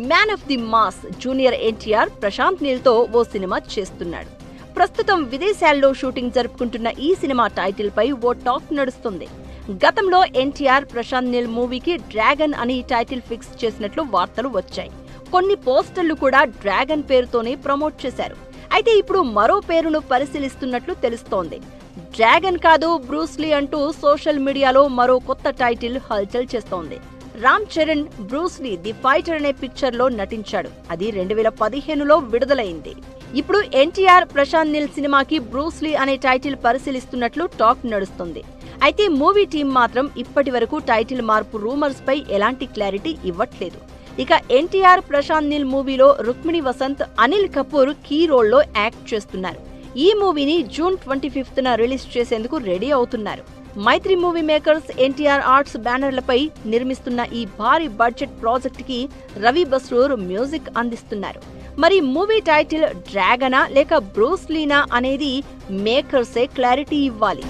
Man of the mass junior NTR Prashanth Neel తో ఓ cinema చేస్తున్నాడు. ప్రస్తుతం విదేశాల్లో షూటింగ్ జరుపుకుంటున్న ఈ సినిమా టైటిల్ పై ఓ టాక్ నడుస్తుంది. గతంలో ఎన్టీఆర్ ప్రశాంత్ నీల్ మూవీకి డ్రాగన్ అని టైటిల్ ఫిక్స్ చేసినట్లు వార్తలు వచ్చాయి. కొన్ని పోస్టర్లు కూడా డ్రాగన్ పేరుతోనే ప్రమోట్ చేశారు. అయితే ఇప్పుడు మరో పేరును పరిశీలిస్తున్నట్లు తెలుస్తోంది. డ్రాగన్ కాదు బ్రూస్లీ అంటూ సోషల్ మీడియాలో మరో కొత్త టైటిల్ హల్చల్ చేస్తోంది. Ram Charan Bruce Lee the fighter అనే పిక్చర్ లో నటించాడు. అది 2015లో విడుదలైంది. ఇప్పుడు ఎన్టీఆర్ ప్రశాంత్ నీల్ సినిమాకి బ్రూస్లీ అనే టైటిల్ పరిశీలిస్తున్నట్లు టాక్ నడుస్తుంది. అయితే మూవీ టీం మాత్రం ఇప్పటి వరకు టైటిల్ మార్పు రూమర్స్ పై ఎలాంటి క్లారిటీ ఇవ్వట్లేదు. ఇక ఎన్టీఆర్ ప్రశాంత్ నీల్ మూవీలో రుక్మిణి వసంత్, అనిల్ కపూర్ కీ రోల్లో యాక్ట్ చేస్తున్నారు. ఈ మూవీని జూన్ 25న రిలీజ్ చేసేందుకు రెడీ అవుతున్నారు. మైత్రి మూవీ మేకర్స్, ఎన్టీఆర్ ఆర్ట్స్ బ్యానర్లపై నిర్మిస్తున్న ఈ భారీ బడ్జెట్ ప్రాజెక్ట్ కి రవి బస్రూర్ మ్యూజిక్ అందిస్తున్నారు. మరి మూవీ టైటిల్ డ్రాగనా లేక బ్రూస్లీనా అనేది మేకర్సే క్లారిటీ ఇవ్వాలి.